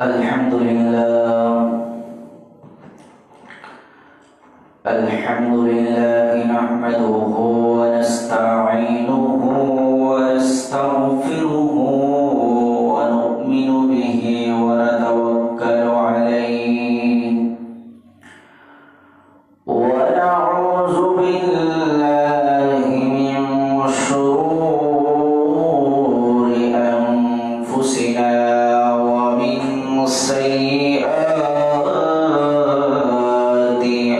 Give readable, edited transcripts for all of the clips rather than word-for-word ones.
الحمد لله نحمده ونستعينه ونستغفره ونؤمن به ونتوكل عليه ونعوذ بالله من شرور أنفسنا ومن سيئات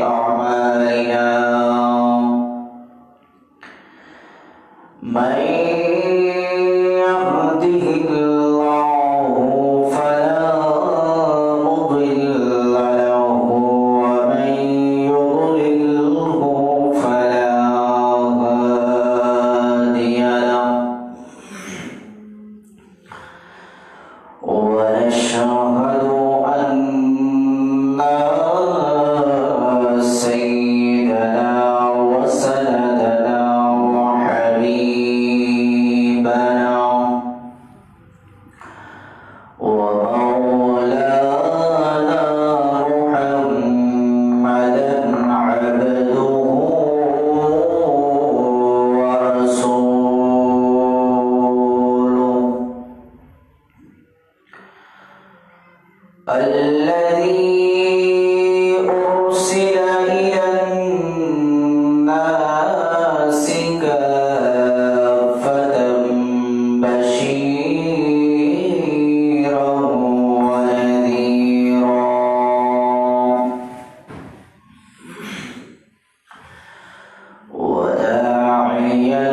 أعمالنا من يهده الله فلا مضل له ومن يضلله فلا هادي له ونشهد أن سيدنا وسندنا وحبيبنا ومولانا محمدا عبده ورسوله الذي أرسل إلى الناس كافة بشيرا ونذيرا وداعيا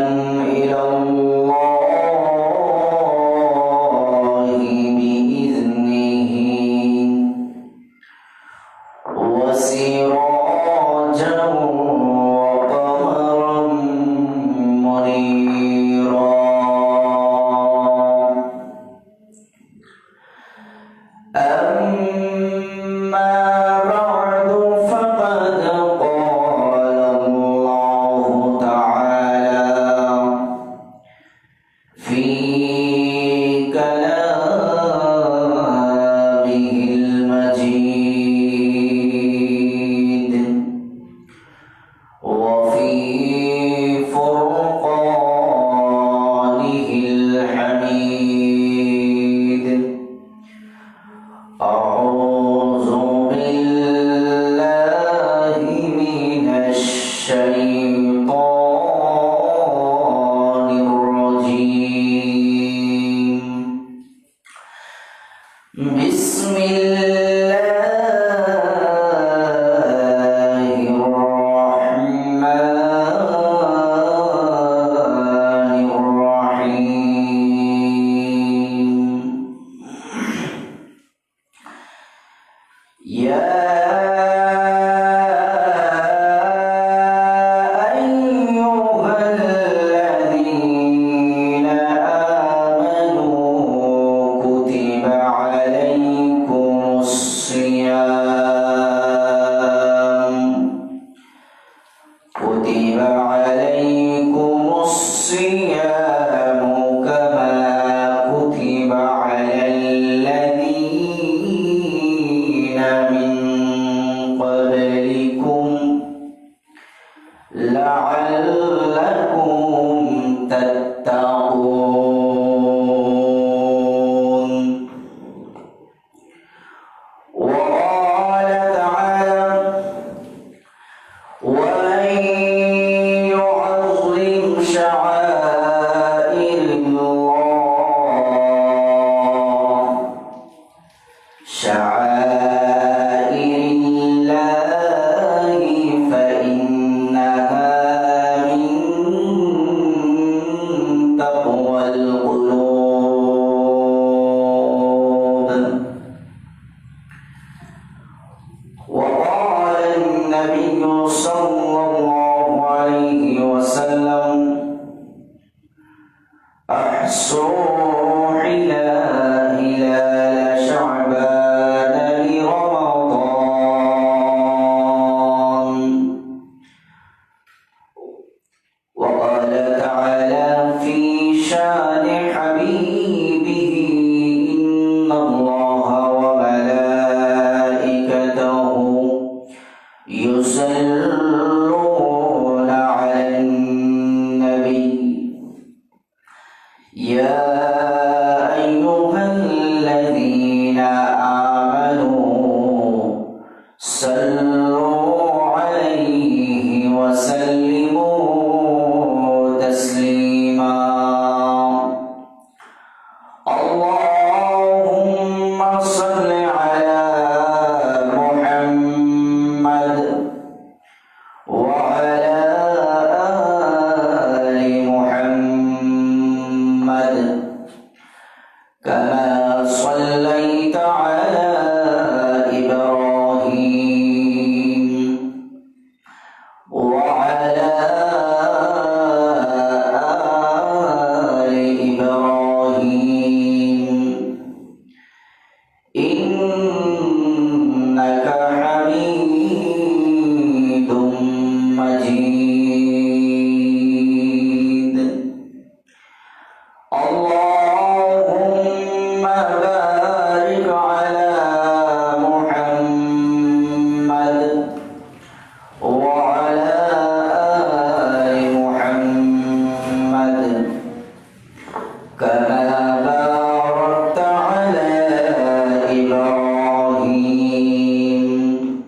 إلى الله بإذنه وسراجا وقمرا منيرا أما بعد فقد قال الله تعالى في كلامه المجيد وفي فرقانه الحميد أعوذ بالله من الشيطان الرجيم بسم الله الرحمن الرحيم يا أيها الذين آمنوا كتب عليكم الصيام كما كتب على الذين من قبلكم لعلكم تتقون وقال تعالى ومن يعظم شعائر الله فإنها من تقوى القلوب وقال النبي صلى الله عليه وسلم أحصوا هلال شعبان لرمضان وقال تعالى في شان حبيبه إن الله وملائكته يا أيها الذين آمنوا صلوا عليه وسلموا تسليما اللهم صل على محمد وعلى آل محمد كما صليت على إبراهيم وعلى آل إبراهيم إنك حميد مجيد اللهم بارك على محمد وعلى آل محمد كما باركت على إبراهيم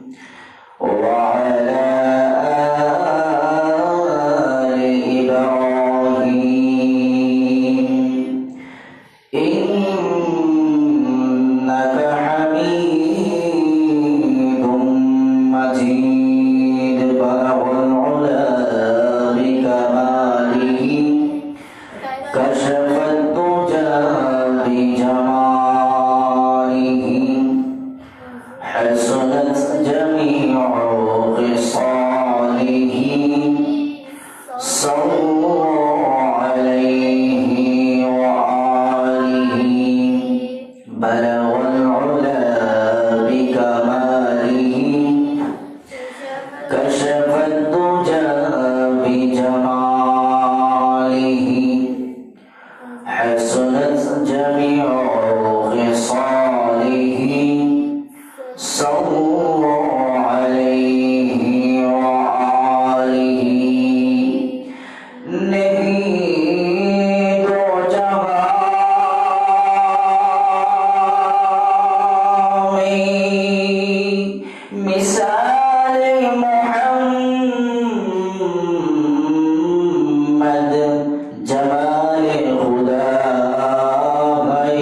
وعلى آل إبراهيم إنك حميد مجيد بلغ العلا بكماله كشف الدجى بجماله حسنت جميع خصاله صلوا عليه وآله بلغ العلا بكماله كشف الدجى بجماله حسنت جميع خصاله صلوا عليه وآله नहीं दो जहां में मिसाल मोहम्मद जमाल खुदा है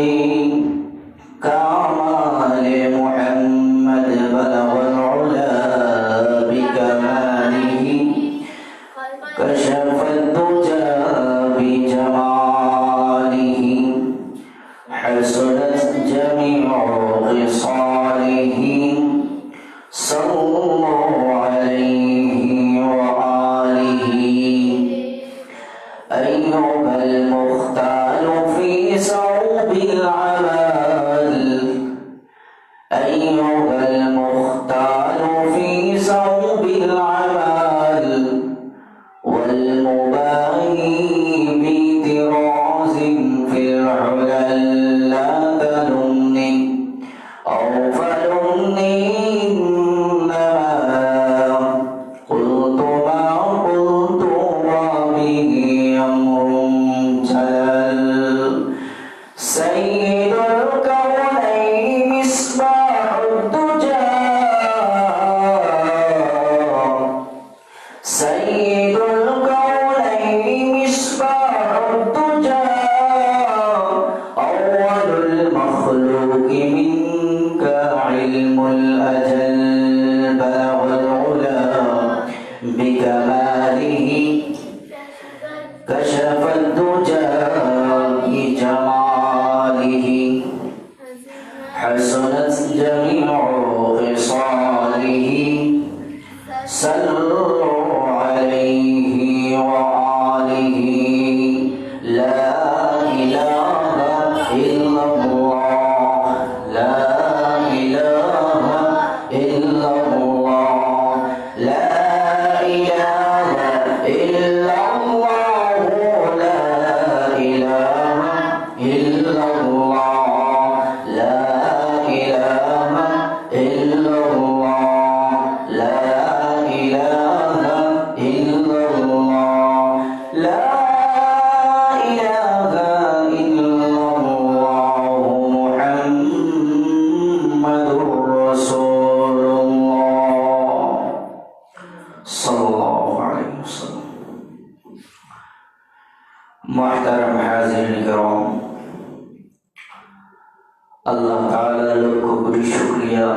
আল্লাহ তাআলার লক্ষ কোটি শুকরিয়া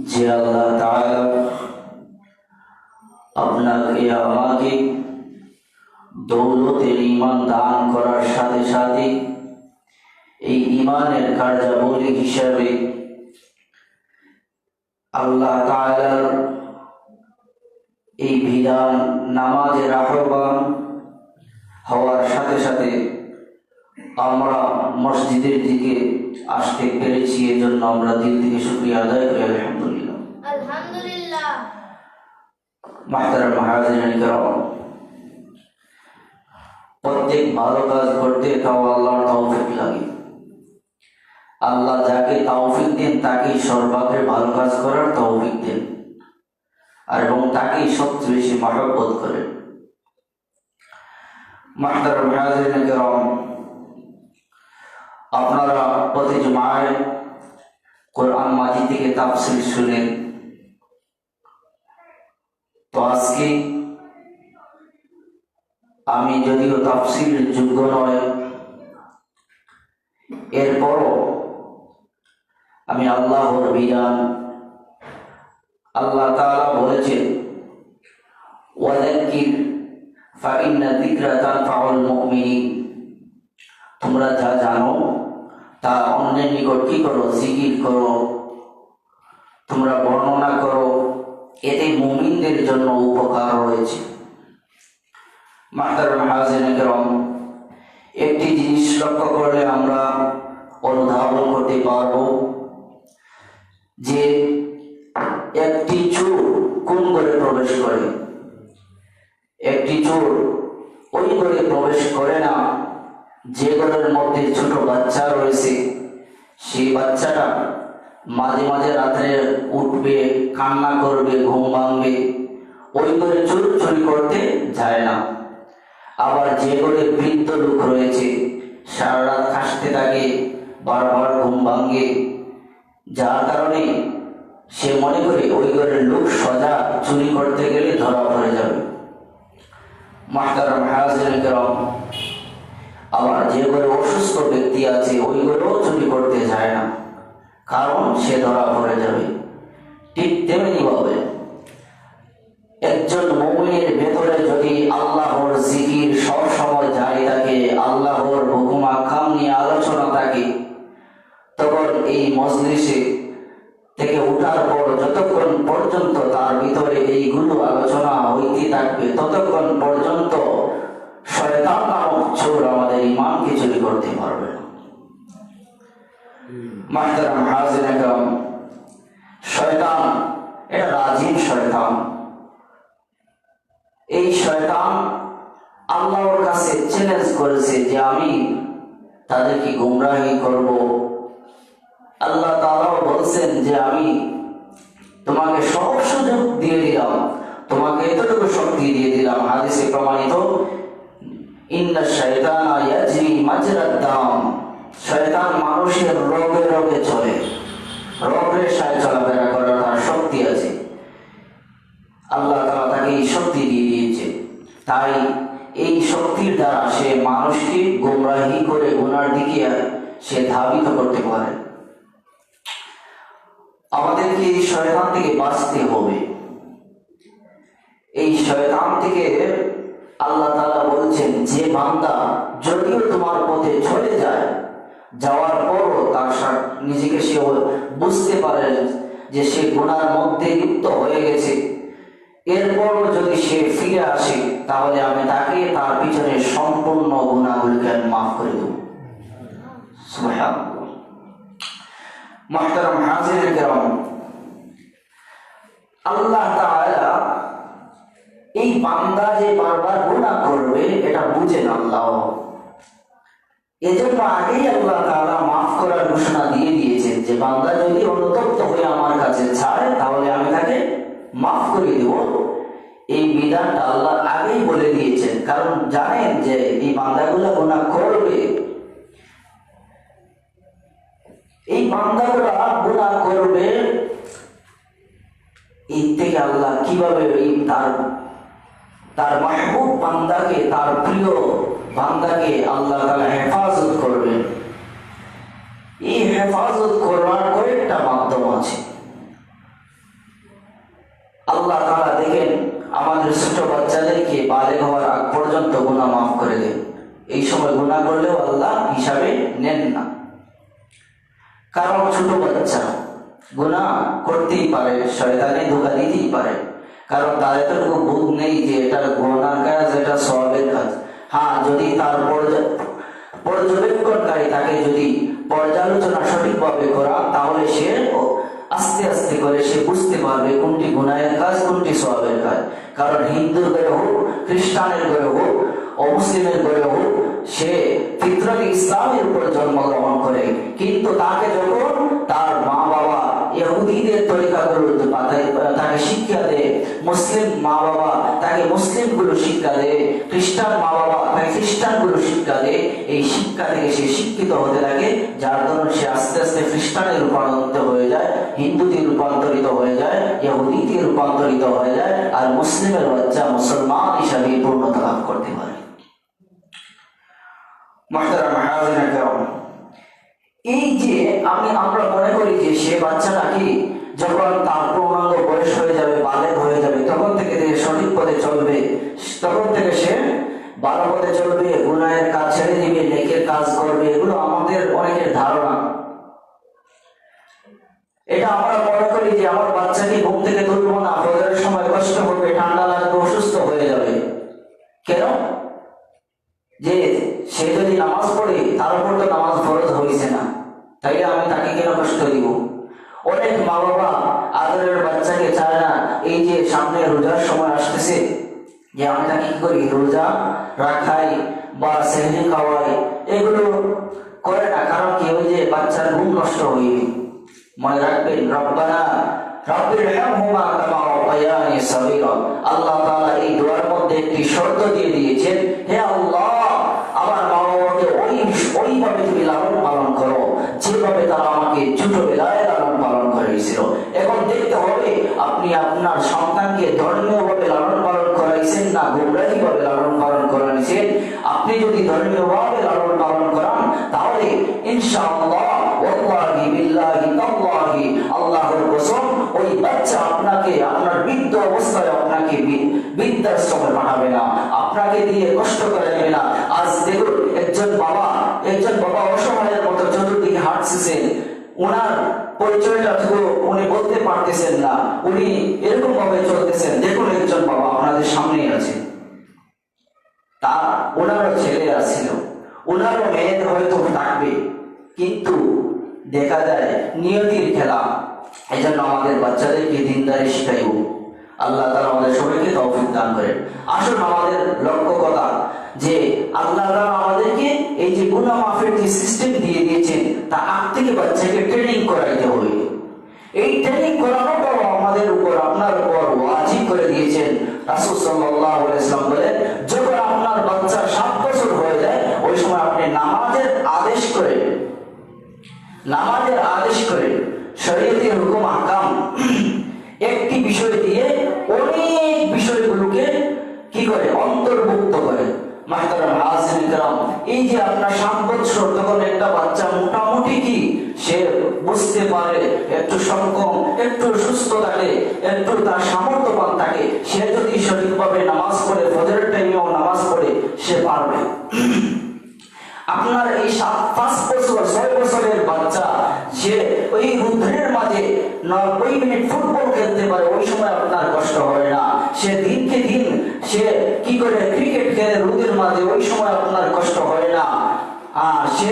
যে আল্লাহ তাআলা আপনাকে আমাকে দৌলতের ঈমান দান করার সাথে সাথে এই ঈমানের কার্যাবলী হিসাবে আল্লাহ তাআলার এই বিধান নামাজের আহ্বান হওয়ার সাথে সাথে আমরা মসজিদের দিকে আসতে পেরেছি, এজন্য আমরা দিল থেকে শুকরিয়া আদায় করি। আলহামদুলিল্লাহ আলহামদুলিল্লাহ। মাহতারাম হাজিরিন কিরাম, প্রত্যেক ভালো কাজ করতে তাও আল্লাহর তৌফিক লাগে। আল্লাহ যাকে তৌফিক দেন তাকে সর্বাগ্রে ভালো কাজ করার তৌফিক দেন আর এবং তাকেই সবচেয়ে বেশি মহব্বত করেন। মাহতারাম হাজিরিন কিরাম, আপনারা প্রতি জুমায় কোরআন মাজিদ থেকে তাফসীর শুনেন। তো আজকে আমি যদিও তাফসীরের যোগ্য নয়, এরপরও আমি আল্লাহর বিধান, আল্লাহ তাআলা বলেছেন ওয়াযাক্কির ফাইন্না যিকরা তানফাউল মুমিনিন, তোমরা যা জানো তা অন্যের নিকট কি করো, জিকির করো, তোমরা বর্ণনা করো, এতে মুমিনদের জন্য উপকার রয়েছে। মাহতারাম হাজিরিন কিরাম, একটি জিনিস লক্ষ্য করলে আমরা অনুধাবন করতে পারব যে একটি চোর কোন ঘরে প্রবেশ করে। একটি চোর ওই ঘরে প্রবেশ করে না যে ঘরের মধ্যে ছোট বাচ্চা রয়েছে। সেই বাচ্চাটা মাঝে মাঝে রাত্রে উঠবে, কান্না করবে, ঘুম ভাঙবে, ওই ঘরে চুরি করতে যায় না। আবার যে ঘরে বৃদ্ধ লোক রয়েছে, সারা রাত কাশতে থাকে, বারবার ঘুম ভাঙে, যার কারণে সে মনে করে ওই ঘরের লোক সজা চুরি করতে গেলে ধরা পড়ে যাবে। মাহতারাম হাজিরিন কিরাম, আবার যে ঘরে অসুস্থ ব্যক্তি আছে ওই ঘরেও চুরি করতে যায় না, কারণ সে ধরা পড়ে যাবে। ঠিক তেমনি ভাবে একজন মুমিনের ভেতরে যদি আল্লাহর জিকির সব সময় জারি থাকে, আল্লাহর হুকুম আহকাম নিয়ে আলোচনা থাকে, তখন এই মজলিসে থেকে উঠার পর যতক্ষণ পর্যন্ত তার ভিতরে এইগুলো আলোচনা হইতে থাকবে, ততক্ষণ পর্যন্ত শয়তান নামক চোর আমাদের ঈমানকে চুরি করতে পারবে না। মাহতারাম হাজিরিন কিরাম, শয়তান এটা রাজিম শয়তান। এই শয়তান আল্লাহর কাছে চ্যালেঞ্জ করেছে যে আমি তাদেরকে গুমরাহি করব। আল্লাহ তাআলা বলছেন যে আমি তোমাকে সব সুযোগ দিয়ে দিলাম, তোমাকে এতটুকু শক্তি দিয়ে দিলাম। হাদিসে প্রমাণিত, ইন্না শাইতানা ইয়াজরি মাজরাদ দাম, শয়তান মানুষের রোগে রোগে চলে, রোগ রেশায় চলাফেরা করার তার শক্তি আছে। আল্লাহ তাআলা তাকে এই শক্তি দিয়ে দিয়েছে, তাই এই শক্তির দ্বারা সে মানুষকে গোমরাহি করে গুনার দিকে সে ধাবিত করতে পারে। আমাদেরকে এই শয়তান থেকে বাঁচতে হবে। এই শয়তান থেকে আল্লাহ তাআলা বলছেন যে বান্দা যদিও তোমার পথে চলে যায়, যাওয়ার পরও তার নিজেকে সে বুঝতে পারে যে সে গুনার মধ্যে লিপ্ত হয়ে গেছে, এরপরও যদি সে ফিরে আসে, তাহলে আমি তাকে তার পিছনে সম্পূর্ণ গুনাহগুলোকে মাফ করে দেব। সুবহানাল্লাহ। মুহতারাম হাজিরিন কিরাম, আল্লাহ তাআলা এই বান্দা যে বারবার গুনাহ করবে এটা বুঝেন আল্লাহ, এজন্য আগেই আল্লাহ তাআলা মাফ করার ঘোষণা দিয়ে দিয়েছেন যে বান্দা যদি অনুতপ্ত হয়ে আমার কাছে ছাড়ে তাহলে আমি তাকে মাফ করে দেব। এই বিধানটা আল্লাহ আগেই বলে দিয়েছেন, কারণ জানেন যে এই বান্দাগুলো গুনাহ করবে, এই বান্দাগুলো গুনাহ করবে। এই থেকে আল্লাহ কিভাবে তার মাহবুব বান্দাকে, তার প্রিয় বান্দাকে আল্লাহ তাআলা হেফাজত করবেন, এই হেফাজত করার কয়েকটা মাধ্যম আছে। আল্লাহ তাআলা দেখেন আমাদের ছোট বাচ্চাদেরকে বালেগ হওয়ার আগ পর্যন্ত গুনাহ মাফ করে দেন। এই সময় গুনাহ করলেও আল্লাহ হিসাবে নেন না, কারণ ছোট বাচ্চা গুনাহ করতেই পারে, শয়তানে ধোঁকা দিতেই পারে, কারণ তার এতটুকু বুঝ নেই যে এটা গুনার কাজ, এটা সওয়াবের কাজ। হ্যাঁ, যদি তার পর্যবেক্ষণকারী তাকে যদি পর্যালোচনা সঠিকভাবে করা, তাহলে সে আস্তে আস্তে করে সে বুঝতে পারবে কোনটি গুনাহের কাজ, কোনটি সওয়াবের কাজ। কারণ হিন্দুর ঘরে হোক, খ্রিস্টানের ঘরে হোক, অমুসলিমের ঘরে হোক, সে ফিতরত ইসলামের উপর জন্মগ্রহণ করে, কিন্তু তাকে যখন তার মা বাবা ইহুদিদের তরিকাগুলো তাকে শিক্ষা দেয়, মুসলিম মা বাবা তাকে মুসলিমগুলো শিক্ষা দেয়, খ্রিস্টান মা বাবা তাকে খ্রিস্টানগুলো শিক্ষা দেয়, এই শিক্ষা থেকে সে শিক্ষিত হতে থাকে, যার জন্য সে আস্তে আস্তে খ্রিস্টানে রূপান্তরিত হয়ে যায়, হিন্দুতে রূপান্তরিত হয়ে যায়, ইহুদিতে রূপান্তরিত হয়ে যায়, আর মুসলিমের বাচ্চা মুসলমান হিসাবে পূর্ণতা লাভ করতে পারে। মুহতারাম হাজিরিন কিরাম, এই যে আমরা মনে করি যে সে বাচ্চাটা কি যখন তার পূর্ণাঙ্গ বয়স হয়ে যাবে, বালেগ হয়ে যাবে, তখন থেকে সঠিক পথে চলবে, তখন থেকে সে ভালো পথে চলবে, গুনাহের কাজ ছেড়ে দিবে, নেকের কাজ করবে, এগুলো আমাদের অনেকের ধারণা। এটা আমরা মনে করি যে আমার বাচ্চাকে ঘুম থেকে তুলবো না, ফজরের সময় কষ্ট হবে, ঠান্ডা লাগবে, অসুস্থ হয়ে যাবে। কেন? যে সে যদি নামাজ পড়ে, তার উপর তো নামাজ ফরজ হয়েছে না, তাইলে আমি তাকে কেন কষ্ট দিব? অনেক মা বাবা আদরের বাচ্চাকে চায় না, এই যে সামনে রোজার সময় আসতেছে, যে আমি তাকে কি করি, রোজা রাখাই বা সেহরি খাওয়াই, এগুলো করে না। কারণ কি, ওই যে বাচ্চার ঘুম নষ্ট হইবে। মনে রাখবেন, রব্বানা রাব্বিরহামহুমা কামা রাব্বায়ানি সাগীরা। আল্লাহ তাআলা এই দোয়ার মধ্যে একটি শর্ত দিয়ে দিয়েছেন, হে আল্লাহ, আমার মা বাবাকে ওইভাবে তুমি লালন পালন করো যেভাবে তারা আমাকে ছোটবেলায় লালন পালন করেছিল। এখন দেখতে হবে আপনি আপনার সন্তানকে ধর্মীয়ভাবে লালন পালন করাইছেন না গুমরাহি ভাবে লালন পালন করাইছেন। আপনি যদি ধর্মীয়ভাবে লালন পালন করান, তাহলে ইনশাআল্লাহ ওয়াল্লাহি বিল্লাহি তাল্লাহি, আল্লাহর কসম, ওই বাচ্চা আপনাকে আপনার বৃদ্ধ অবস্থায় আপনাকে বৃদ্ধাশ্রমে পাঠাবে না, আপনাকে দিয়ে কষ্ট করাবে না। আজ দেখুন, একজন বাবা অসহায়ের মতো চতুর্দিকে হাঁটছেন, ওনার পরিচয়টা উনি বলতে পারতেছেন না, উনি এরকম ভাবে চলতেছেন। দেখুন, একজন বাবা আপনাদের সামনেই আছে, তার ওনারও ছেলে আছিল, ওনারও মেয়ের হয়তো থাকবে, কিন্তু দেখা যায় নিয়তির খেলা। এই জন্য আমাদের বাচ্চাদেরকে দিনদারি শিখাইব। আল্লাহ তাআলা আমাদের সবাইকে তৌফিক দান করেন। আসুন, আমাদের লক্ষ্য কথা যে আল্লাহ তাআলা আমাদেরকে এই যে গুনাহ মাফের যে সিস্টেম দিয়ে দিয়েছেন, তা আগ থেকে বাচ্চাকে ট্রেনিং করাইতে হবে। এই ট্রেনিং করানোটাও আমাদের উপর, আপনার উপর ওয়াজিব করে দিয়েছেন। রাসূল সাল্লাল্লাহু আলাইহি ওয়াসাল্লাম বলেন, যখন আপনার বাচ্চা 7 বছর হয়ে যায়, ওই সময় আপনি নামাজের আদেশ করে শরীয়তের হুকুম আহকাম একটি বিষয় দিয়ে অনেক বিষয়গুলোকে কি করে অন্তর্ভুক্ত করে। মুহতারাম হাজিরিন কিরাম, এই যে আপনার 7 বছর, তখন একটা বাচ্চা মোটামুটি কি সে বুঝতে পারে, একটু সক্ষম, একটু সুস্থ থাকে, একটু তার সামর্থ্যবান থাকে, সে যদি সঠিকভাবে নামাজ পড়ে, ফজরের টাইমেও নামাজ পড়ে, সে পারবে। আপনার এই 5 বছর 6 বছরের বাচ্চা, সে ওই রুদ্রের মাঝে 90 মিনিট ফুটবল খেলতে পারে, ওই সময় আপনার কষ্ট হয় না। সে দিনকে দিন সে কি করে ক্রিকেট খেলে রোদের মাঝে, ওই সময় আপনার কষ্ট হয় না। সে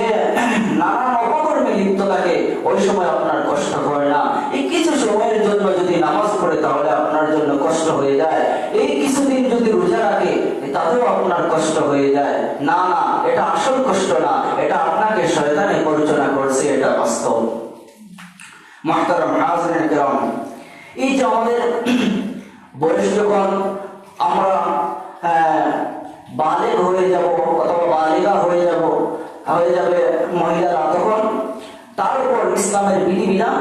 নানান অপকর্মে লিপ্ত থাকে, ওই সময় আপনার কষ্ট হয় না। এই কিছু সময়ের জন্য যদি নামাজ পড়ে, তাহলে আপনার জন্য কষ্ট হয়ে যায়। এই কিছুদিন যদি রোজা রাখে, তাতেও আপনার কষ্ট হয়ে যায়। না, এটা আসল কষ্ট না, এটা আপনাকে শয়তানে পরিচালনা করছে, এটা বাস্তব। মুহতারাম হাজিরিন কিরাম, এই যে আমাদের বয়স যখন আমরা বালেগ হয়ে যাব অথবা বালিগা হয়ে যাবে মহিলারা, তখন তার উপর ইসলামের বিধিবিধান,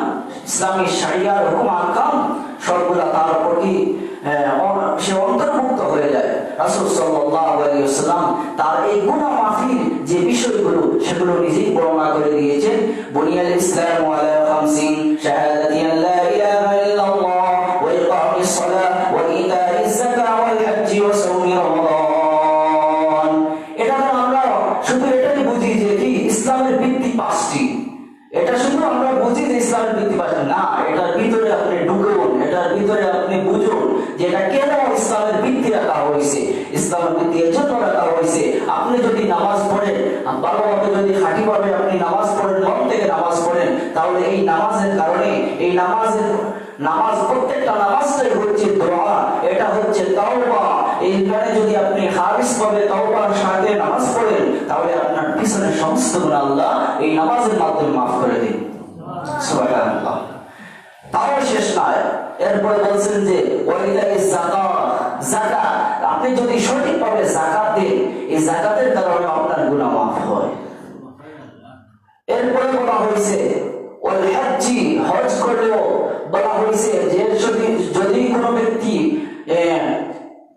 ইসলামী শরিয়ার হুকুম আহকাম সবগুলা তার উপর কি সে অন্তর্ভুক্ত হয়ে যায়। রাসূল সাল্লাল্লাহু আলাইহি ওয়াসাল্লাম তার এই গুনাহ মাফির যে বিষয়গুলো, সেগুলো নিজেই বর্ণনা করে দিয়েছেন। বুনিয়াল ইসলামু আলা খামসিন শাহাদাতি আন লা ইলাহা ইল্লাল্লাহ ওয়া ইকামিস সালাহ ওয়া ইতাইজ যাকাত ওয়াল হজ্জি ওয়া সাওমি রমাদান। এটা আমরা শুধু এটাই বুঝি যে কি ইসলামের ভিত্তি পাঁচটি, এটা শুধু আমরা বুঝি যে ইসলামের ভিত্তি পাঁচটি না, এটার ভিতরে আপনি ঢুকুন, এটার ভিতরে আপনি বুঝুন যে এটা কেন ইসলামের ভিত্তি রাখা হয়েছে। ইসলামের ভিত্তি এর জন্য রাখা হয়েছে, আপনি যদি নামাজ পড়েন ভালোভাবে, যদি খাঁটিভাবে আপনি নামাজ পড়েন, মন থেকে নামাজ পড়েন, তাহলে এই নামাজের কারণে এই নামাজ প্রত্যেকটা নামাজটাই হচ্ছে দোয়া, এটা হচ্ছে তাওবা। এইখানে যদি আপনি খালিস ভাবে তাওবার সাথে নামাজ পড়েন, তাহলে আপনার পিছনের সমস্ত গুনাহ আল্লাহ এই নামাজের মাধ্যমে মাফ করে দেন। সুবহানাল্লাহ। তাও শেষ নয়, এরপরে বলছেন যে ওয়াইদাইজ যাকাত, আপনি যদি সঠিকভাবে যাকাত দেন, এই যাকাতের কারণে আপনার গুনাহ মাফ হয়। এরপরে বলা হয়েছে ওয়াল হজ্জি, হজ করলেও বলা হয়েছে যে যদি কোনো ব্যক্তি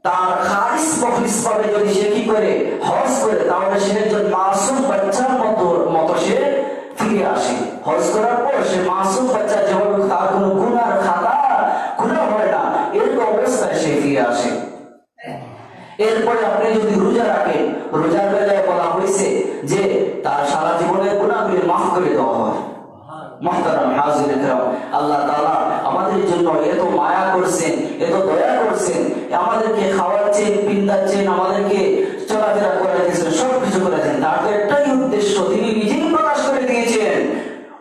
তার খালিস মুখলিসভাবে যদি সে কি করে হজ করে, তাহলে সে একজন মাসুম বাচ্চার মতো সে ফিরে আসে। হজ করার পর সে মাসুম বাচ্চা, যেভাবে তার কোনো গুনাহ হয় না, এরকম অবস্থায় সে ফিরে আসে। এরপরে আপনি যদি রোজা রাখেন, রোজার বেলায় বলা হয়েছে যে তার সারা জীবনের গুনাহগুলি মাফ করে দেওয়া হয়। মুহতারাম হাজিরিন কিরাম, আল্লাহ তাআলা আমাদের জন্য এত মায়া করছেন, এত দয়া করছেন, আমাদেরকে খাওয়াচ্ছেন, পিন্দাচ্ছেন, আমাদেরকে চলাফেরা করাচ্ছেন, সবকিছু করেছেন। তার তো একটাই উদ্দেশ্য, তিনি নিজেই প্রকাশ করে দিয়েছেন,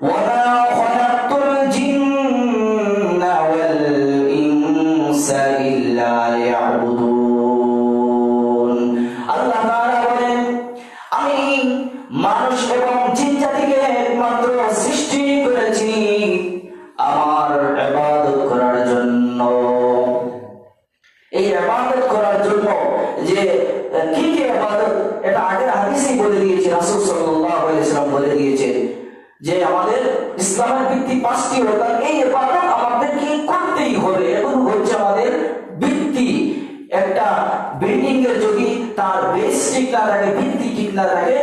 ওয়ালা খালাকতুল জিন্না ওয়াল ইনসা ইল্লা লিয়াবুদুন। আল্লাহ তাআলা বলেন, আমি মানুষ এবং জিন জাতিকে একমাত্র সৃষ্টি করেছি আমার ইবাদত করার জন্য। এই ইবাদত করার জন্য যে কি কি ইবাদত, এটা আগের হাদিসেই বলে দিয়েছে, রাসূল সাল্লাল্লাহু আলাইহি ওয়াসাল্লাম বলে দিয়েছেন যে আমাদের ইসলামের ভিত্তি পাঁচটি, অর্থাৎ এই ইবাদত আমাদেরকে করতেই হবে। এবং হচ্ছে আমাদের ভিত্তি। একটা বিল্ডিং এর যদি তার বেস ঠিক না থাকে, ভিত্তি ঠিক না থাকে,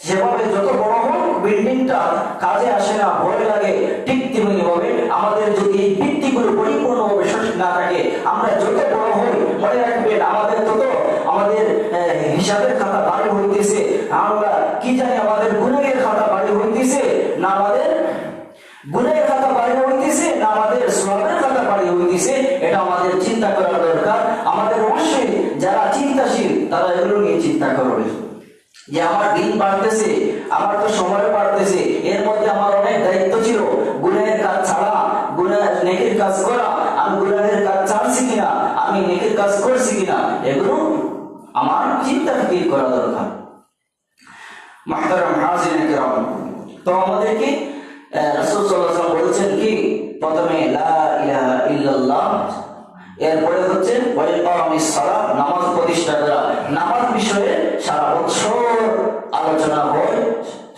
যেভাবে যত বড় হোক বিল্ডিংটা কাজে আসে না, ভয় লাগে, ঠিক তেমনি ভাবে আমাদের যদি এই ভিত্তিগুলো পরিপূর্ণভাবে সঠিক না থাকে, আমরা যত বড় হই, মনে রাখবেন আমাদের হিসাবের খাতা ভারী হইতেছে, আমরা কি জানি আমাদের গুনাহের খাতা ভারী হইতেছে না, আমাদের গুনাহের খাতা ভারী হইতেছে না, আমাদের সওয়াবের খাতা ভারী হইতেছে। এটা আমাদের চিন্তা করা দরকার। আমাদের অবশ্যই যারা চিন্তাশীল তারা এগুলো নিয়ে চিন্তা করবে যে আমার দিন বাড়তেছে, আমার তো সময় বাড়তেছে, এর মধ্যে আমার অনেক দায়িত্ব ছিল, গুনাহের কাজ ছাড়া নেকির কাজ করা, আমি গুনাহের কাজ ছাড়ছি কিনা, আমি নেকির কাজ করছি কিনা, এগুলো আমার চিন্তা ফিকির করা দরকার। মুহতারাম হাজিরিন কিরাম, তো আমাদেরকে রাসূল সাল্লাল্লাহু আলাইহি ওয়াসাল্লাম বলেছেন কি, প্রথমে লা ইলাহা ইল্লাল্লাহ, এরপরে হচ্ছে ওয়া ইকামিস সালাহ, নামাজ প্রতিষ্ঠা করা। নামাজ বিষয়ে সারা বছর আলোচনা হয়,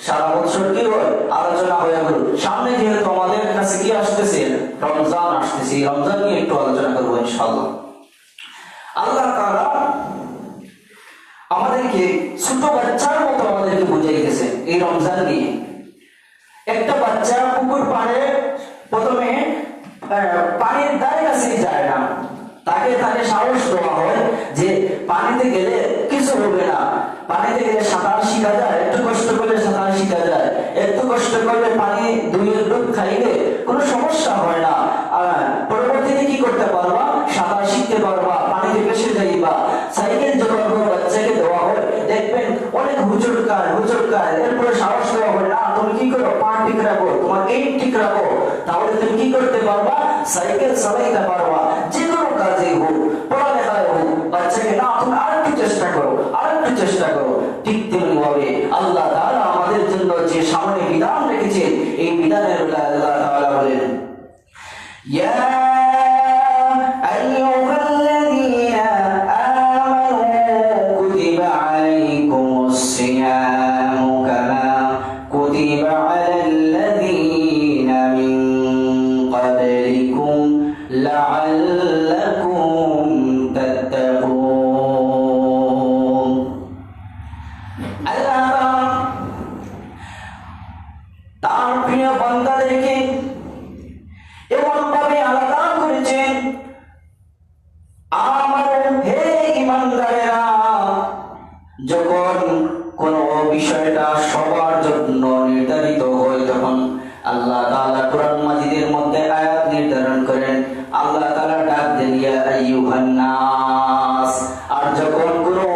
সারা বছর কি হয় আলোচনা হয়ে গেল। সামনে যেহেতু আমাদের কাছে কি আসতেছে, রমজান আসতেছে, রমজান নিয়ে একটু আলোচনা করবো ইনশাআল্লাহ। আল্লাহ তাআলা আমাদেরকে ছোট বাচ্চার মতো আমাদেরকে বুঝাইতেছে এই রমজান নিয়ে। একটা বাচ্চা পুকুর পাড়ে প্রথমে পানির ধারে কাছে যায় না, তাকে সাহস দেওয়া হয় যে পানিতে গেলে কিছু হবে না, পানিতে গেলে সাঁতার শিখা যায়, একটু কষ্ট করলে সাঁতার শিখা যায়, একটু কষ্ট করলে পানি দুইয়ের ডুব খাইলে কোনো সমস্যা হয় না, পরবর্তীতে কি করতে পারবা, সাঁতার শিখতে পারবা, পানিতে ভেসে যাইবা। সাইকেল যখন কোনো বাচ্চাকে দেওয়া হয় দেখবেন অনেক হুজুরকার, এরপরে সাহস দেওয়া হয় না, তুমি কি করো, পা ঠিক রাখো, তোমার এইট ঠিক রাখো, তাহলে তুমি কি করতে পারবা, সাইকেল চালাইতে পারবা। যে কোনো কাজে হোক, পড়ালেখায় হোক, বাচ্চাকে না তুমি আরেকটু চেষ্টা করো। ঠিক তেমনি ভাবে আল্লাহ তাআলা আমাদের জন্য যে সামনে বিধান রেখেছেন, এই বিধানের বেলায় আল্লাহ তাআলা বলেন, ইয়া আইয়ুহাল্লাযীনা আমানু কুতিবা আলাইকুমুস সিয়ামু কামা কুতিবা আলাল্লাযীনা মিন ক্বাবলিকুম লাআল্লাকুম তাত্তাকুন। আল্লাহ তার সবার জন্য নির্ধারিত হয়, তখন আল্লাহ তাআলা কোরআন মাজিদের মধ্যে আয়াত নির্ধারণ করেন। আল্লাহ তাআলা ডাক দেন ইয়া আইয়ুহান নাস। আর যখন কোনো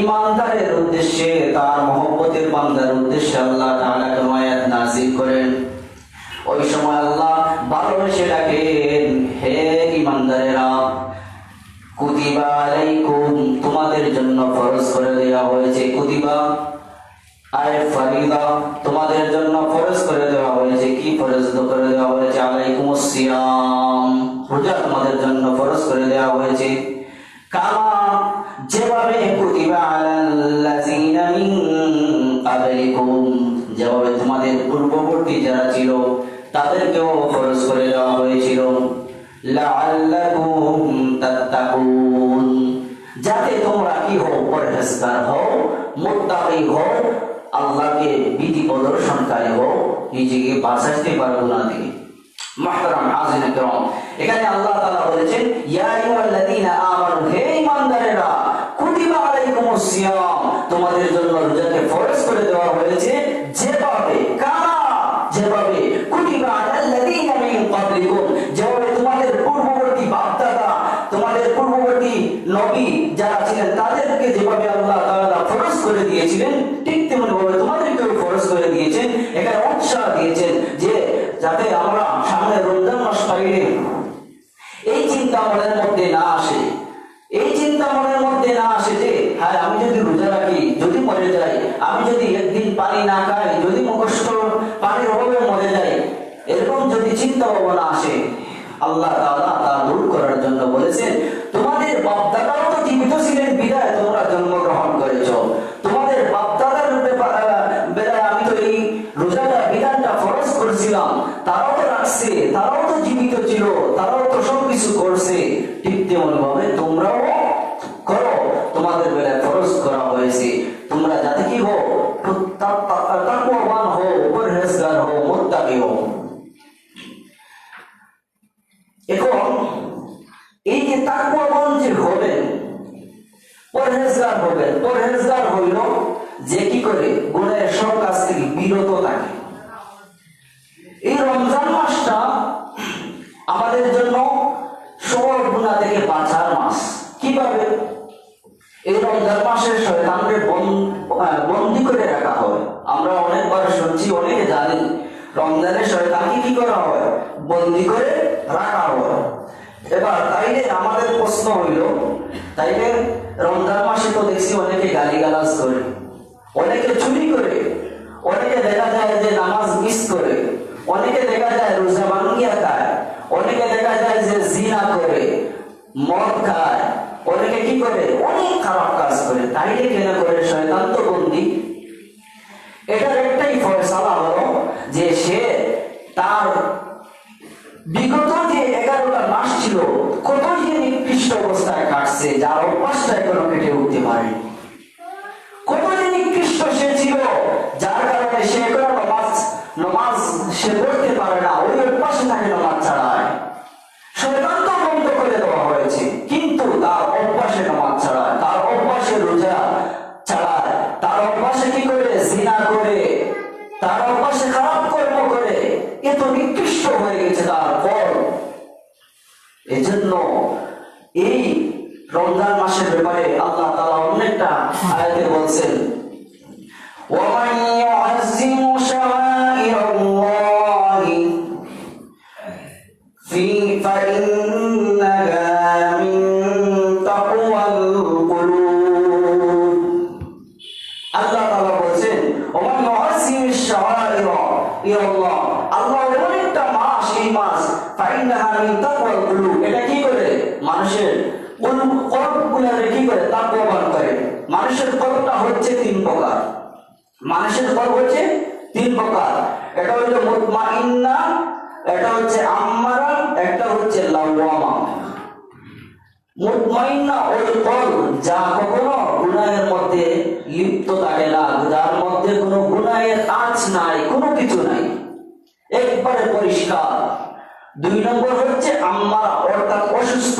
ঈমানদারের উদ্দেশ্যে, তার মহব্বতের বান্দার উদ্দেশ্যে আল্লাহ তাআলা কোন আয়াত নাযিল করেন, ওই সময় আল্লাহ ভালোবেসে ডাকেন হে ঈমানদারেরা, কুতিবা আলাইকুম, তোমাদের জন্য ফরজ করে দেওয়া হয়েছে। কুতিবা আয় ফরিদা, তোমাদের জন্য ফরজ করে দেওয়া হয়েছে। কি ফরজ করে দেওয়া হয়েছে? আলাইকুমুস সিয়াম, রোজা তোমাদের জন্য ফরজ করে দেওয়া হয়েছে। কামা, যেভাবে কুতিবা আলাল্লাযিনা মিন ক্বাবলিকুম, যেভাবে তোমাদের পূর্ববর্তী যারা ছিল তাদেরকেও ফরজ করে দেওয়া হয়েছিল। লাআল্লাকুম তাত্তাকুন, যাতে তোমরা কি হও? পরহেজগার হও, মুত্তাকি হও, আল্লাহকে বিধি প্রদর্শনকারী হও, নিজেকে বাঁচাতে পারো গুনাহ থেকে। মুহতারাম হাজিরিন কিরাম, এখানে আল্লাহ তাআলা বলেছেন ইয়া আইয়ুহাল্লাযীনা আমানু, হে ঈমানদারেরা, কুতিবা আলাইকুমুস সিয়াম, তোমাদের জন্য রোজাকে ফরজ করে দেওয়া হয়েছে। যেভাবে কামা, যেভাবে কুতিবা আলাল্লাযীনা মিন ক্বাবলিকুম, যেভাবে তোমাদের পূর্ববর্তী বাপ-দাদা, তোমাদের পূর্ববর্তী নবী যারা ছিলেন তাদেরকে যেভাবে আল্লাহ তাআলা ফরজ করে দিয়েছিলেন, ঠিক তেমনি ভাবে তোমাদেরকেও ফরজ করে দিয়েছেন। এখানে উৎসাহ দিয়েছেন যে যাতে আমরা সামনে রমজান মাস পাইলে এই চিন্তা মনের মধ্যে না আসে, এই চিন্তা মনের মধ্যে না আসে যে হ্যাঁ আমি যদি রোজা রাখি, যদি মরে যাই, আমি যদি একদিন পানি না খাই, যদি মুখস্থ পানির অভাবে মরে যাই, এরকম যদি চিন্তা ভাবনা আসে, আল্লাহ তাআলা তা দূর করার জন্য বলেছেন তোমাদের বাপ-দাদাও তো জীবিত ছিলেন বিদায় তোমরা জন্মগ্রহণ করেছো, তোমাদের বাপ-দাদার বেলায় আমি তো এই রোজাটা বিধানটা ফরজ করেছিলাম, তারাও তো রাখছে, তারাও তো জীবিত ছিল, তারাও তো সবকিছু করছে, ঠিক তেমন ভাবে তোমরাও করো, তোমাদের বেলায় ফরজ করা হয়েছে। তোমরা যাতে কি হও? তাকওয়াবান হও, পরহেজগার হও, মুত্তাকি হও। এখন এই যে তাকওয়াবান যে হবেন, পরহেজগার হবেন, পরহেজগার হইল যে কি করে গুনাহের সব কাজ থেকে বিরত থাকে। এই রমজান মাসটা আমাদের জন্য সব গুনাহ থেকে বাঁচার মাস। কিভাবে? এই রমজান মাসে শয়তানকে বন্দী করে রাখা হয়। আমরা অনেকবার শুনছি, অনেকে জানেন, রমজানে শয়তানকে কি করা হয়? বন্দী করে রাখা হয়। এবার তাইলে আমাদের প্রশ্ন হইল, তাইলে রমজান মাসে তো দেখছি অনেকে গালিগালাজ করে, অনেকে চুরি করে, অনেকে দেখা যায় যে নামাজ মিস করে, অনেকে দেখা যায় রোজা ভাঙ্গিয়া খায়, অনেকে দেখা যায় যে জিনা করে, মদ খায়, অনেকে কি করে? অনেক খারাপ কাজ করে। তাইলে কেন করে? শয়তান তো বন্দী। এটার একটাই ফয়সালা হলো যে সে তার বিগত যে 11টা মাস ছিল কতই যে নিকৃষ্ট অবস্থায় কাটছে, যার অভ্যাসটা এখনো কেটে উঠতে পারেনি। কত যে নিকৃষ্ট সে ছিল, যার কারণে সে এখনো নমাজ সে পড়তে পারে না, ওই অভ্যাসে তাকে নমাজ ছাড়ায়। শয়তান তো বন্ধ করে দেওয়া হয়েছে, কিন্তু তার অভ্যাসে নমাজ ছাড়ায়, তার অভ্যাসে রোজা ছাড়ায়, তার অভ্যাসে কি করে? জিনা করে, তার অভ্যাসে খারাপ কর্ম করে, এত নিকৃষ্ট হয়ে গেছে তার ফল। এজন্য এই রমজান মাসের ব্যাপারে আল্লাহ তাআলা অনেকটা আয়াতে বলছেন ওয়ামান ইউআযযিমু শাআইরাল্লাহি ফাইন্নাহা মিন তাকওয়াল কুলুব। আল্লাহ তাআলা বলছেন ওয়ামান ইউআযযিমু শাআইরাল্লাহ, আল্লাহ এমন একটা মাস, এই মাস ফাইন্নাহা মিন তাকওয়াল কুলুব, এটা কি করে? মানুষের কলবগুলোকে কি করে? তাকওয়াবান করে। মানুষের কলবটা হচ্ছে 3 প্রকার, মানুষের কলব হচ্ছে 3 প্রকার। এটা হচ্ছে মুতমাইন্না, এটা হচ্ছে আম্মারা, একটা হচ্ছে লাওয়ামা। মুতমাইন্না ওই কলব যা কখনো গুনাহের মধ্যে লিপ্ত থাকে না, যার মধ্যে কোনো গুনাহের আঁচ নাই, কোনো কিছু নাই, একবারে পরিষ্কার। দুই নম্বর হচ্ছে আম্মারা, অর্থাৎ অসুস্থ।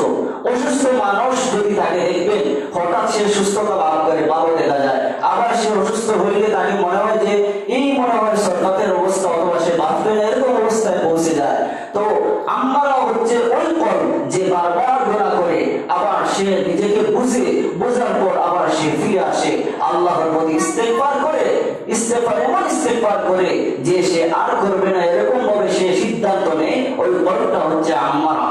অসুস্থ মানুষ যদি তাকে দেখবেন হঠাৎ সে সুস্থতা লাভ করে, ভালো দেখা যায়, আবার সে অসুস্থ হইলে তাকে মনে হয় যে এই মনে হয় সরকারের অবস্থা, অথবা সে বাঁচবে না, এরকম অবস্থায় পৌঁছে যায়। তো আম্মারা হচ্ছে ওই কল যে বারবার গুনাহ করে, আবার সে নিজেকে বোঝার পর আবার সে ফিরে আসে আল্লাহর প্রতি ইস্তেগফার করে, ইস্তেগফার করে যে সে আর করবে না, এরকম ভাবে সে সিদ্ধান্ত নেয়। ওই কলটা হচ্ছে আম্মারা।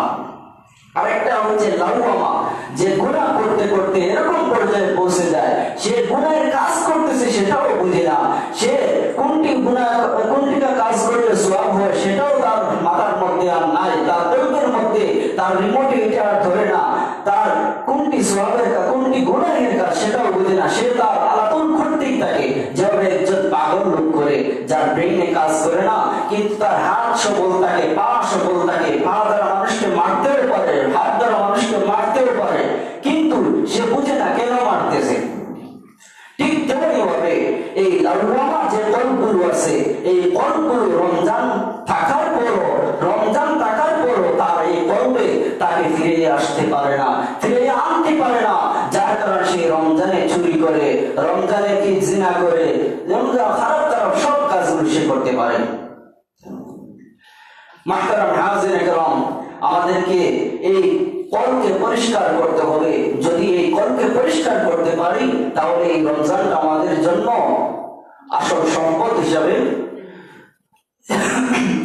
আরেকটা হচ্ছে লাউয়ামা, যে গুনাহ করতে করতে এরকম পর্যায়ে পৌঁছে যায় সে গুনাহের কাজ করতেছে সেটাও বুঝে না, সে কোনটিটা কাজ করলে সওয়াব হয় সেটাও তার মাথার মধ্যে আর নাই, তার কলবের মধ্যে, তার রিমোটে এটা আর ধরে না, তার কোনটি সওয়াবের কাজ কোনটি গুনাহের কাজ সেটাও বুঝে না। সে তার আলাতুল করতেই থাকে, যেভাবে একজন পাগল লোক করে, যার ব্রেইনে কাজ করে না, কিন্তু তার হাত সবল থাকে, পা সবল থাকে, পা দ্বারা মানুষকে মারতেও পারে, হাত দ্বারা মানুষকে মারতেও পারে, কিন্তু সে বুঝে না কেন মারতেছে। ঠিক তেমনি ভাবে এই লাউয়ামা যে কলগুলো আছে, এই কলগুলো রমজান থাকার পরও তার এই কলবে তাকে ফিরে আসতে পারে না, ফিরে আনতে পারে না, যার কারণে সে রমজানে চুরি করে, রমজানে কি জিনা করে, রমজান খারাপ খারাপ সব কাজগুলো সে করতে পারে। মাহতারাম হাজির একরাম, আমাদেরকে এই কলকে পরিষ্কার করতে হবে। যদি এই কলকে পরিষ্কার করতে পারি তাহলে এই রমজানটা আমাদের জন্য আসল সম্পদ হিসাবে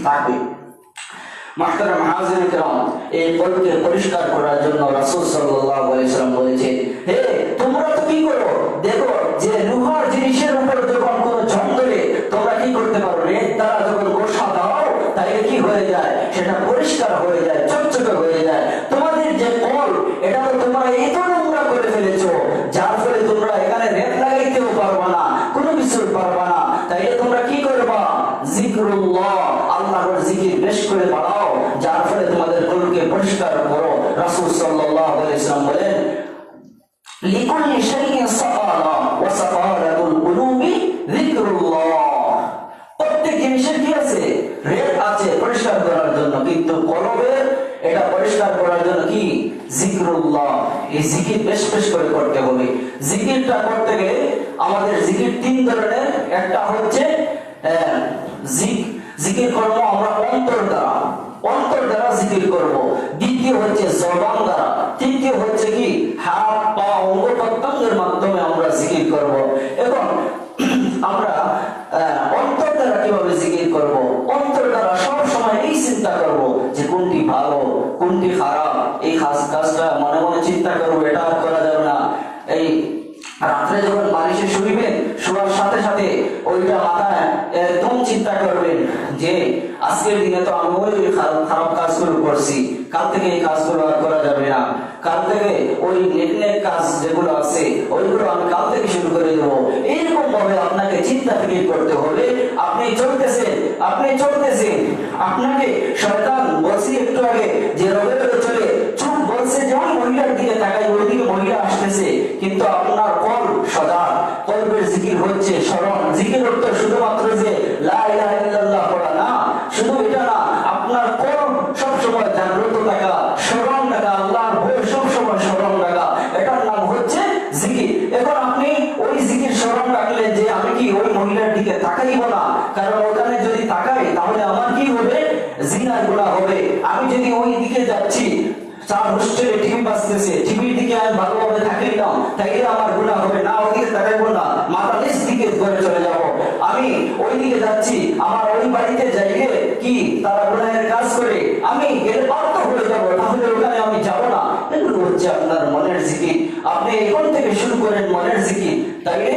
থাকবে। মাহতারাম হাজির একরাম, এই কলকে পরিষ্কার করার জন্য রাসূল সাল্লাল্লাহু আলাইহি ওয়াসাল্লাম বলেছেন, হে তোমরা তো কি করো, দেখো যে লোহার জিনিসের উপর যখন কোনো জং ধরে তোমরা কি করতে পারো, তারা যখন গোসা দাও তাহলে কি হয়ে যায়, সেটা পরিষ্কার হয়ে যায়, চকচকে হয়ে যায়। তোমাদের যে কল, এটা তো তোমরা এত নোংরা করে ফেলেছো, যার ফলে তোমরা এখানে রেত লাগাইতেও পারবা না, কোনো কিছু পারবা না। তাইলে তোমরা কি করবা, জিকরুল্লাহ, আল্লাহর জিকির বেশ করে বাড়াও, যার ফলে তোমাদের কলকে পরিষ্কার করো। রাসূল সাল্লাল্লাহু আলাইহি ওয়াসাল্লাম বলেন, লিকুল্লি শাইইন সাকালা ওয়া সাকালাতুল কুলুবি যিকরুল্লাহ। প্রত্যেক জিনিসের কি আছে, রেত আছে পরিষ্কার করার জন্য, কিন্তু কলবের এটা পরিষ্কার করার জন্য কি, জিকরুল্লাহ, এই জিকির বেশ বেশ করে করতে হবে। জিকিরটা করতে গেলে আমাদের জিকির তিন ধরনের, একটা হচ্ছে জিকির করবো আমরা অন্তর দ্বারা জিকির করব, দ্বিতীয় হচ্ছে জবান দ্বারা, তৃতীয় হচ্ছে কি হাত পা অঙ্গ প্রত্যঙ্গের মাধ্যমে আমরা জিকির করব। এখন আমরা অন্তর দ্বারা কিভাবে জিকির করব, অন্তর দ্বারা সব সময় এই চিন্তা করব যে কোনটি ভালো কোনটি খারাপ, এই কাজটা মনে মনে চিন্তা করবো, এটা আর করা যাবে না। এই রাত্রে যখন বালিশে শুইবেন, শোয়ার সাথে সাথে ওইটা মাথায় একদম চিন্তা করবেন যে আজকের দিনে তো আমি ওই খারাপ কাজগুলো করছি, কাল থেকে এই কাজগুলো আর করা যাবে না, কাল থেকে ওই নেট কাজ যেগুলো আছে ওইগুলো আমি কাল থেকে শুরু করে দেবো। এইরকম ভাবে আপনাকে চিন্তা ফিকির করতে হবে। আপনি চলতেছেন, আপনাকে শয়তান বলছি একটু আগে যে রবে চলে চুপ বলছে যে ওই মহিলার দিকে তাকাই, ওইদিকে মহিলা আসতেছে, কিন্তু আপনার কল সদা কলবের জিকির হচ্ছে স্মরণ। জিকির অর্থ শুধুমাত্র যে লা ইলাহা ইল্লাল্লাহ পড়া না, শুধু এটা না, আপনার কল সবসময় জাগ্রত থাকা, স্মরণ থাকা, আল্লাহর ভয় সবসময় স্মরণ থাকা, এটার নাম হচ্ছে জিকির। এখন আপনি ওই জিকির স্মরণ রাখলেন যে আমি কি ওই মহিলার দিকে তাকাইব না, কারণ ওখানে যদি তাকাই তাহলে আমার কি হবে, জিনার গুনাহ হবে। আমি যদি ওই দিকে যাচ্ছি, চার হোস্টেলে টিভি বাজতেছে, টিভির দিকে আমি ভালোভাবে থাকলাম, তাইলে আমার গুনাহ হবে না, ওইদিকে তাকাইবো না, মাথা নিচ দিকে ঘরে চলে যাব। আমি ওই দিকে যাচ্ছি, আমার ওই বাড়িতে যাইলে কি তারা গুনাহের কাজ করে, আমি এর পার্থ হয়ে যাব, তাহলে ওখানে আমি যাব না। এগুলো হচ্ছে আপনার মনের জিকির। আপনি এখন থেকে শুরু করেন মনের জিকির, তাইলে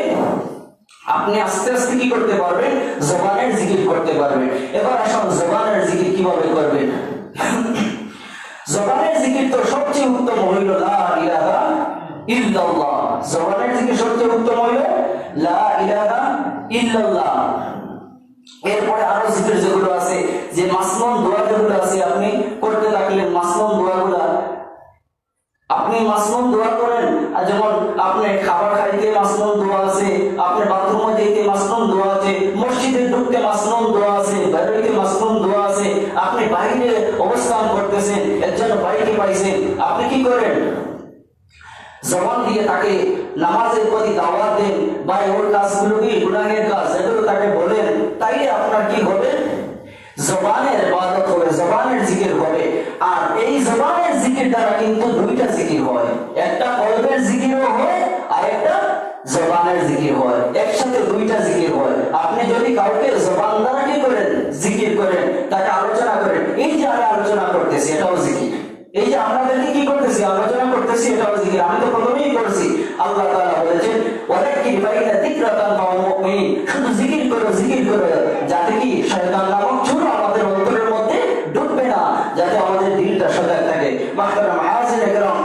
আপনি আস্তে আস্তে কি করতে পারবেন, জবানের জিকির করতে পারবেন। এবার আসুন জবানের জিকির কিভাবে করবেন। জবানের জিকির তো সবচেয়ে উত্তম হইল লা ইলাহা ইল্লাল্লাহ। জবানের জিকির সবচেয়ে উত্তম হইল লা ইলাহা ইল্লাল্লাহ। এরপরে আরো জিকির যেগুলো আছে, যে মাসনুন দোয়া যেগুলো আছে, আপনি করতে থাকলেন মাসনুন দোয়াগুলা, আপনি মাসনুন দোয়া করেন। যেমন আপনি খাবার খাইতে মাসনুন দোয়া আছে, আপনি বাথরুমে যেতে মাসনুন দোয়া আছে, মসজিদে ঢুকতে মাসনুন দোয়া আছে, বাইরে মাসনুন দোয়া আছে, আপনি বাইরে অবস্থান করতেছেন, একজন ভাইকে পাইছেন, আপনি কি করেন? জবান দিয়ে তাকে নামাজের প্রতি দাওয়াত দেন, ভাই ওর কাজগুলো কি গুনাহের কাজ, এগুলো তাকে বলেন, তাইলে আপনার কি হবে? জবানের ইবাদত হবে, জবানের জিকির হবে। আর এই জবানের জিকির দ্বারা কিন্তু দুইটা জিকির হয়, একটা কলবের জিকিরও হয় আর একটা জবানের জিকির হয়, একসাথে দুইটা জিকির হয়। আপনি যদি কাউকে জবান দ্বারা কি করেন? জিকির করেন, তাকে আলোচনা করেন, এই যে আমি আলোচনা করতেছি এটাও জিকির, এই যে আপনাদেরকে কি করতেছি আলোচনা করতেছি এটাও জিকির। আমি তো প্রথমেই করেছি, আল্লাহ তাআলা বলেছেন ওয়ালাকিন ফাইনা যিকরা তানফাউল মুমিনিন, শুধু জিকির করো, জিকির করো, যাতে কি শয়তান নামক চোর আমাদের অন্তরের মধ্যে ঢুকবে না, যাতে আমাদের দিলটা সজাগ থাকে। মাহতারাম হাজির একরাম,